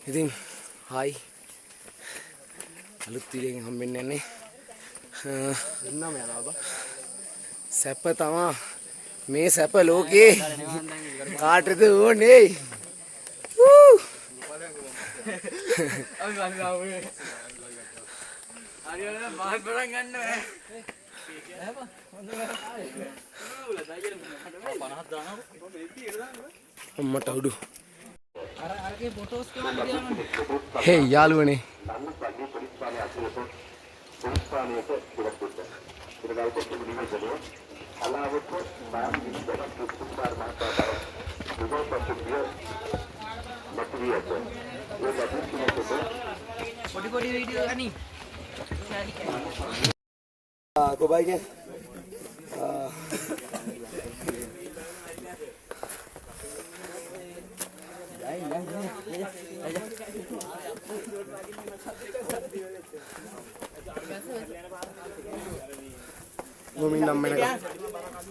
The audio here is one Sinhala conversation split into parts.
ඉතින් හායි අලුත් වීඩියෝ එකකින් හම්බෙන්න යන්නේ සැප තමා මේ සැප ලෝකේ කාටද ඕනේ අම්මට උඩු හේ යාළුවනේ පොඩි වීඩියෝ අනි කොබයි ke Ngomin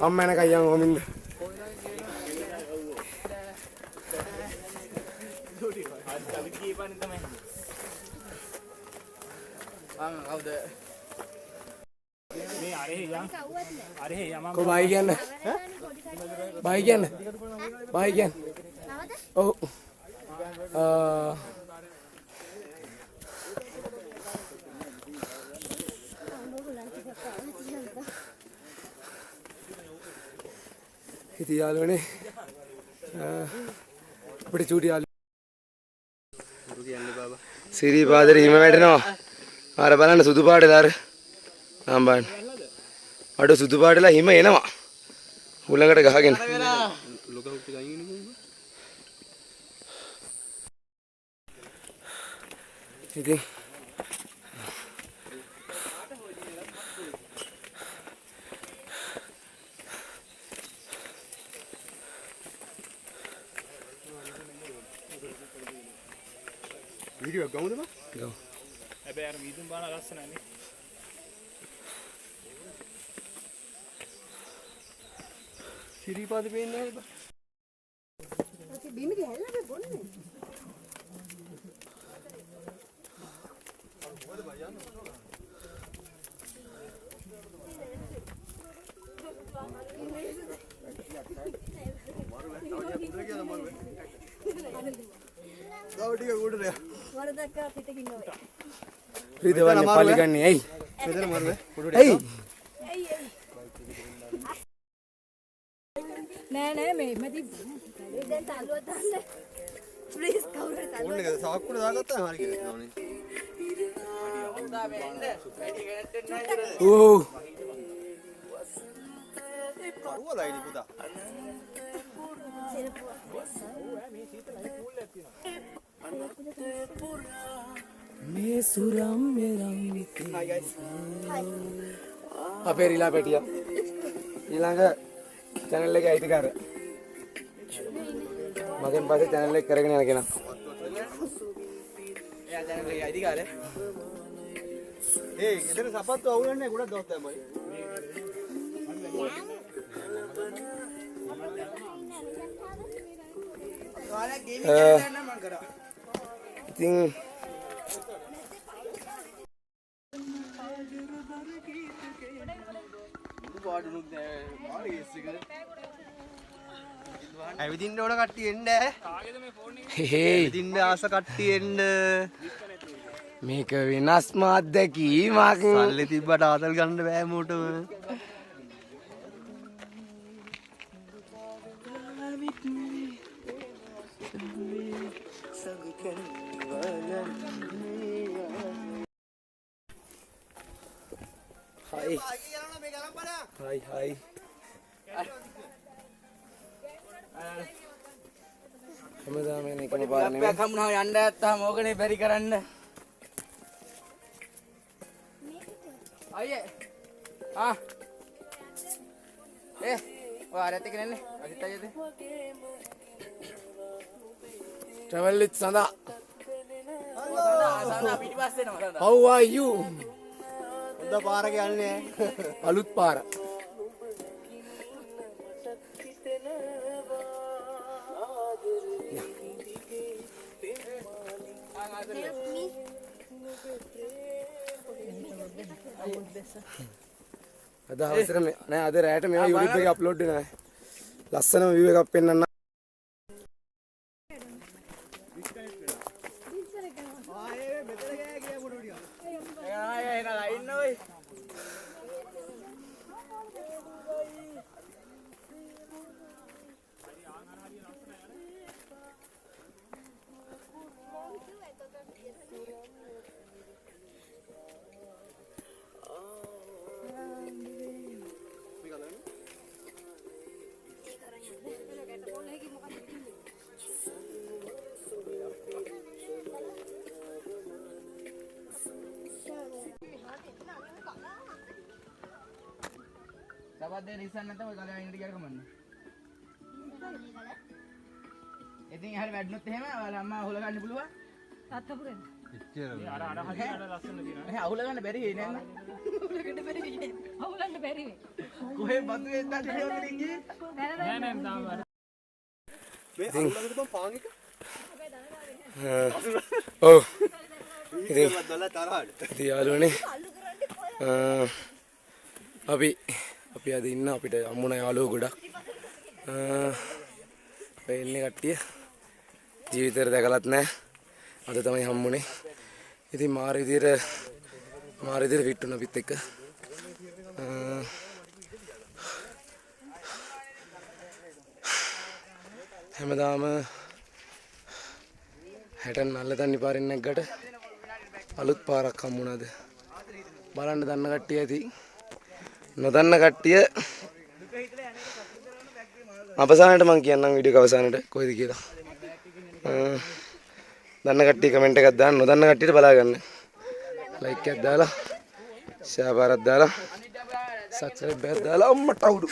ammena kayang ngomin kau bagian oh itu යාළුවනේ අපිට චූටි යාළුවෝ කියන්නේ බබා සිරි පාදේ හිම වැටෙනවා ආර බලන්න සුදු පාටද අර ආම් බලන්න අඩ සුදු පාටලා හිම එනවා උලඟට ගහගෙන ලොකු ටික අයින් වෙනකෝ ඉතින් Video ගමුද බං? ගමු. හැබැයි අර වීදුම් බාන ලස්සනයි නේ. සිරිපාද පේන්නේ නැහැ බං. අපි බිම ගහලා අපි බොන්නේ. වරදක් පිටකින් නෝ. රිදවන්නේ පල්ලි ගන්නේ ඇයි? මෙතන මරුවේ. ඇයි? නෑ මේ මැදි දැන් තල්ලුව දාන්න. ප්ලීස් කවුරු තල්ලුව. ඕන්න එක සාක්කුවට දාගත්තාම හරි කියලා නෝනේ. ඕ කරුවලයිනි පුතා. මේ සුරම් මෙරම් විතේ අපේ රිලා පැටිය ඊළඟ channel එකේ අයිතිකාර මගෙන් පස්සේ channel එක කරගෙන යන කෙනා එයා channel එකේ අයිතිකාරය ඒ ගෙදර සපත්තු අවුලන්නේ ගොඩක් දවස් තමයි. කාලයක් ගේමින් කරන්න මම කරා ඉතින් ඇවිදින්න ඕන කට්ටිය එන්න ඈ. හේ ඇවිදින්න ආස කට්ටිය එන්න. මේක වෙනස්ම අත්දැකීමක් සල්ලි තිබ්බට ආතල් ගන්න බෑ මෝටම. Hai. Hai. හැමදාම එන එකම පාර නෙමෙයි. අප්පයක් හම්බුනම යන්න නැත්නම් ඕකනේ බැරි කරන්න. අයියේ. ඔය ආරත් එක්ක නෙන්නේ. අසිත් අයියද? Travel with Sanda. සඳා පිටිපස්සේ එනවා සඳා. How are you? හොඳ පාර කියන්නේ. අලුත් පාර. අද අවසර නෑ අද රැට මේවා YouTube එකේ අප්ලෝඩ් වෙනවා. ලස්සනම view එකක් පෙන්නන්න. සබත් දෙන්න ඉස්සන්න නැත්නම් ඔය කලේ ඉන්නට කියලා කමන්න. ඉතින් එහාට වැඩනොත් එහෙම ඔයාලා අම්මා අහුල ගන්න පුළුවන්. තාත්තා පුරේ. අර ලස්සන දිනා. එහේ අහුල ගන්න බැරි වෙයි නේද? අවුලන්න බැරි වෙයි. අවුලන්න බැරි වෙයි. කොහෙ බතු වෙද්දත් දෙවියන් ඉන්නේ. නෑ නෑ තාම මේ අල්ලගෙන බම් පාන් එක ඔව් ඉතින් දලා තරහට ඉතින් යාළුවනේ අපි අද ඉන්න අපිට හම්බුණා යාළුවෝ ගොඩක් ඔය ඉන්නේ කට්ටිය ජීවිතේට දැකලත් නැහැ අද තමයි හම්බුනේ ඉතින් මාර විදියට ෆිට වුණා අපිත් එක්ක හැමදාම හැටන් නල්ලතන්නි පාරෙන් නැග්ගට අලුත් පාරක් හම්බුණාද බලන්න දන්න කට්ටිය ඇති නොදන්න කට්ටිය අවසානට මම කියන්නම් වීඩියෝ එක අවසානට කොයිද කියලා දන්න කට්ටිය කමෙන්ට් එකක් දාන්න නොදන්න කට්ටියට බලා ගන්න ලයික් එකක් දාලා ෂෙයා පාරක් දාලා සබ්ස්ක්‍රයිබ් එකක් දාලා අම්මට අවුඩු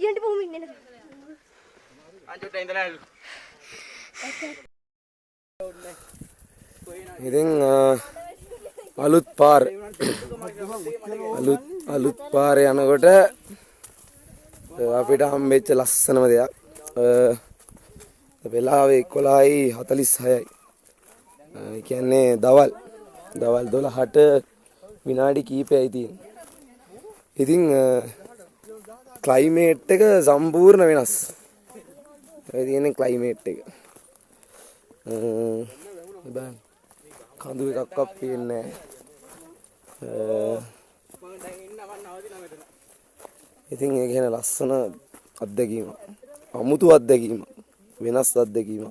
යන්ටි බොහොම ඉන්නේ නේද? අන්ජුට ඉඳලා ඉතින් අලුත් පාර අලුත් පාරේ යනකොට අපිට හම්බෙච්ච ලස්සනම දෙයක් වෙලාවේ 11:46යි ඒ කියන්නේ දවල් 12ට විනාඩි කිහිපයයි තියෙන්නේ ඉතින් ක්ලයිමේට් එක සම්පූර්ණ වෙනස් ඒ තියෙන්නේ ක්ලයිමේට් එක බලන්න කඳු එකක්වත් පේන්නේ නැහැ ඉතින් ඒක කියන ලස්සන අත්දැකීම අමුතු අත්දැකීම වෙනස් අත්දැකීම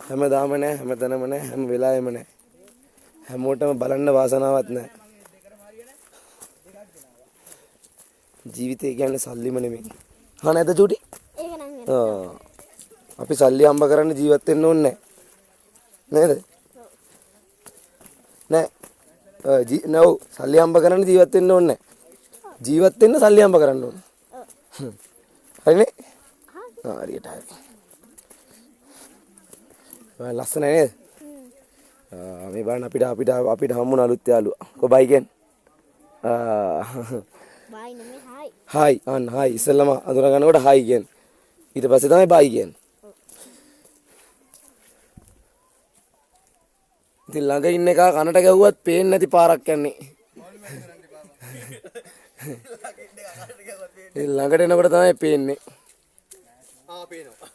හැමදාම නැහැ හැමතැනම නැහැ හැම වෙලාවෙම නැහැ හැමෝටම බලන්න වාසනාවක් නැහැ ජීවිතය කියන්නේ සල්ලිම නෙමෙයි හා නැද චූටි ඒක නම් අපි සල්ලි හම්බ කරන්න ජීවත් වෙන්න ඕනේ නේද නෑ නෝ සල්ලි හම්බ කරන්න ජීවත් වෙන්න ඕනේ ජීවත් වෙන්න සල්ලි හම්බ කරන්න ඕනේ හරිනේ හරියට හරි ලස්සන නේද මේ බලන්න අපිට හම්බුන අලුත් යාළුවා කො බයි කියන්නේ බයි නෙමෙයි හායි. හායි අන්න හායි ඉස්සෙල්ලාම අඳුර ගන්නකොට හායි කියන්නේ ඊට පස්සේ තමයි බයි කියන්නේ ඉතින් ළඟ ඉන්න එක කනට ගැහුවත් පේන්නේ නැති පාරක් යන්නේ ඉතින් ළඟට එනකොට තමයි පේන්නේ පේනවා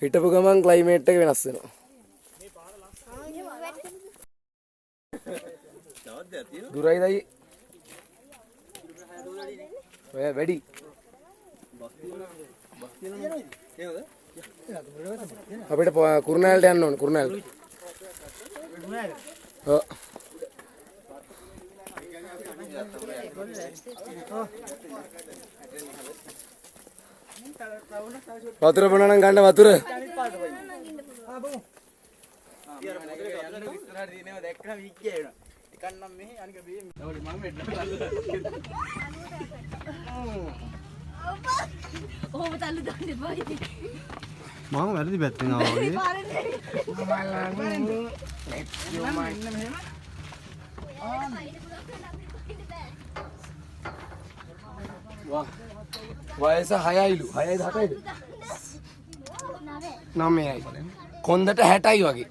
හිටපු ගමන් ක්ලයිමේට් එක වෙනස් වෙනවා දුරයි දයි ඔය වැඩි අපිට කුරුණෑල්ට යන්න ඕනේ කුරුණෑල්ට ඔව් වතුර බොනවා නම් ගන්න වතුර ඔහොම තල්ලු දාන්න එපා ඉතින්. මම වැරදි පැත්තෙන් ආවා වගේ වයස 6යිලු 6යිද 7යිද 9යි කොන්දට 60යි වගේ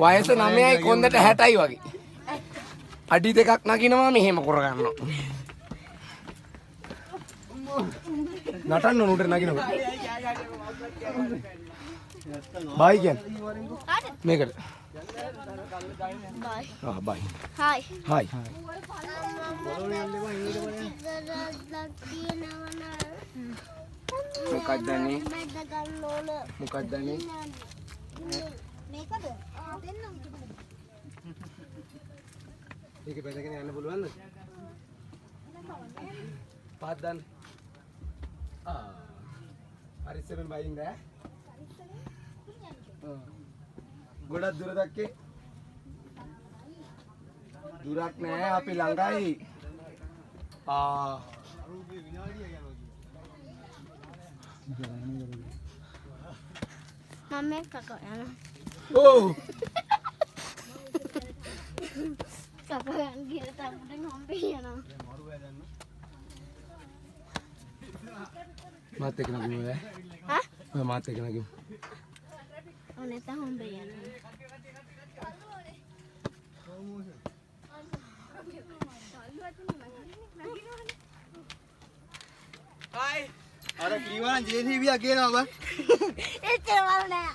වයස 9යි කොන්දට 60යි වගේ අඩි දෙකක් නගිනවා මෙහෙම කරගන්නවා නටන්න උඩ නගිනවා බයි කියන්නේ මේකට බයි හායි හායි මොකක්ද නේ මොකක්ද නේ මේකද දෙන්නම් ඒක බැලගෙන යන්න පුළුවන්ද පාත් දාන්න හරිස්සෙන් බයින් ඈ ගොඩක් දුර දක්කේ දුරක් නෑ අපි ළඟයි මම මේක කකා යනවා ඔව් කකා යන ගිහලා තාපුටෙන් හම්බේ යනවා මාත් එක්ක නගිමු ඈ හා මාත් එක්ක නගිමු ඔනේ තා හම්බේ යනවා හායි අර කීවා නම් ජේසීබියා කියනවා බං එච්චර වල නෑ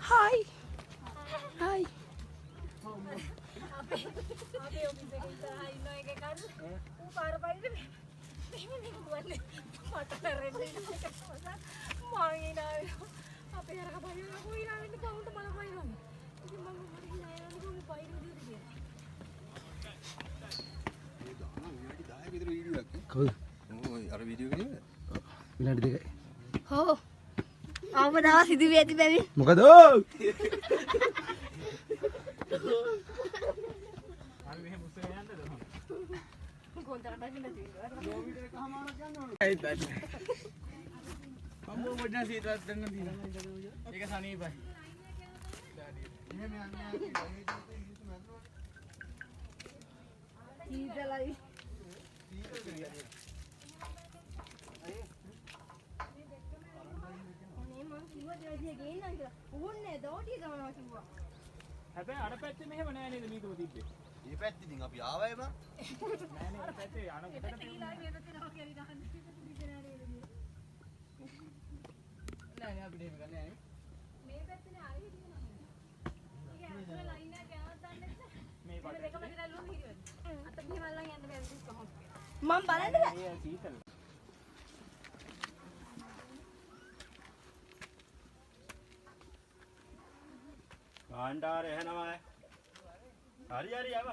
හායි හායි අපේ ඔෆිස් එකේ ඉස්සරහා ඉන්න එකේ කන්න ඌ පාර පයිද මෙහෙම නිකුවන්නේ මට රෙන්නේ මං ඉනාවේ අපේ අර කපයිලා කොයිලා වෙන්න කවුන්ට මල පයිනවා ඉතින් මම මොකද නෑ ඌ පයින් දියුද කවුද අර වීඩියෝ එකේ නේද විනාඩි දෙකයි හෝ අවදාව සිදුවී ඇති බැවි මොකද හැබැයි අර පැත්තේ මෙහෙම නෑ නේද මීකම තිබ්බේ. මේ පැත්තේ ඉතින් අපි ආවයි බං නෑ නේද පැත්තේ යන කොටට නෑ නෑ අපිට එහෙම ගන්න නෑ. මේ පැත්තේ ආයෙ හිටිනවා ඒක අර ලයින් එක යනවා තන්නේ මේ මේක මැද දැල්ලුවම හිටියද අත මෙහෙම අල්ලන් යන්න බැරිද කොහොමද මම බලන්නද මේ සීතල. කාණ්ඩාර එහෙනවා හරි හරි යව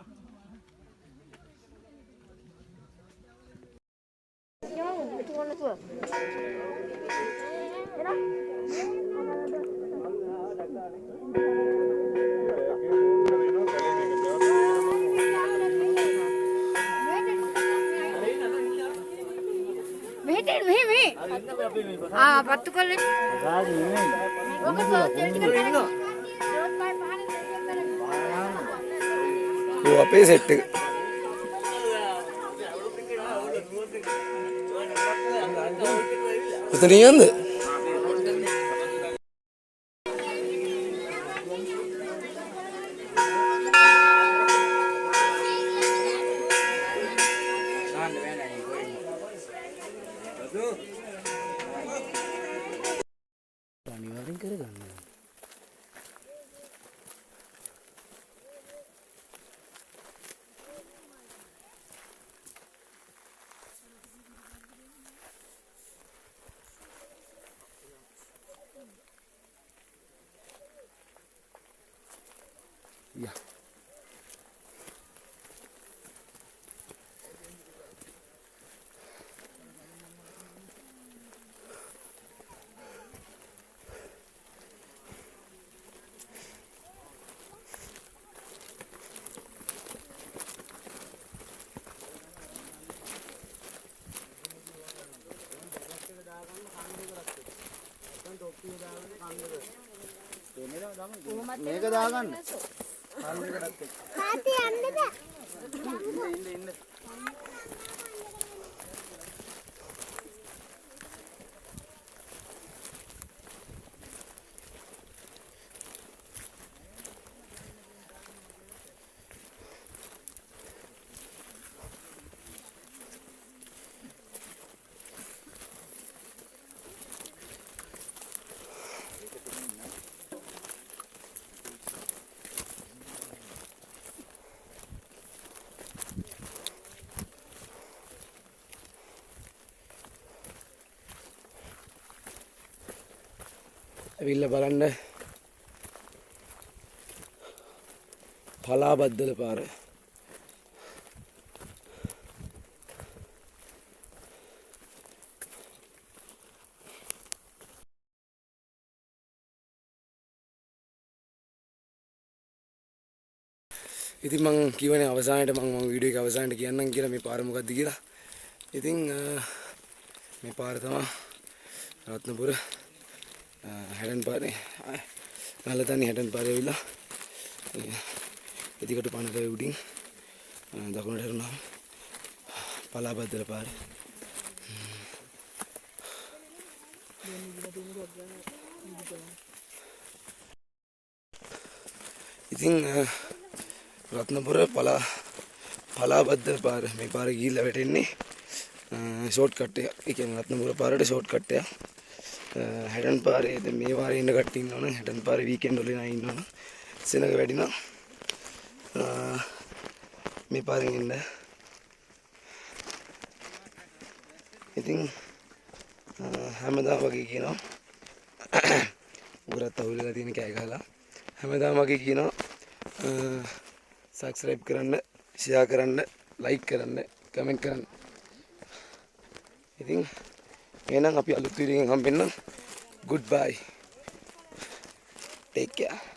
පත්තු කරලේ ඔක සෝතෙල් ටික කරගෙන ඔව් අපේ සෙට් එක උතන යන්ද අනිවාර්යෙන් කරගන්න Yeah. මේක දාගන්න ඇවිල්ලා බලන්න පලාබද්දල පාර. ඉතින් මං කියවනේ අවසානයේ මං වීඩියෝ එක අවසානයේ කියන්නම් කියලා මේ පාර මොකක්ද කියලා. ඉතින් මේ පාර තමයි රත්නපුර හැඩන් පාරේ නලතනි හැඩන් පාරේ ඇවිල්ලා එදිකට පනකේ උඩින් දකුණට හරනවා පලාබද්දල පාරේ. ඉතින් රත්නපුර පලාබද්දල පාර මේ පාරේ ගිහිල්ලා වැටෙන්නේ ෂෝට් කට් එක. ඒ කියන්නේ රත්නපුර පාරට ෂෝට් කට් එක. හැඩන් පාරේ දැන් මේ වාරේ ඉන්න කට්ටිය ඉන්නවනම් හැඩන් පාරේ වීකෙන්ඩ් වල ඉන්නවනම් සෙනග වැඩිනම් මේ පාරෙන් ඉන්න. ඉතින් හැමදාම වගේ කියනවා උගරත් අවුලලා තියෙන කෑ ගහලා හැමදාම වගේ කියනවා සබ්ස්ක්‍රයිබ් කරන්න, ෂෙයා කරන්න, ලයික් කරන්න, කමෙන්ට් කරන්න. ඉතින් එහෙනම් අපි අලුත් වීඩියෝ එකකින් හම්බෙන්න. Goodbye. Take care.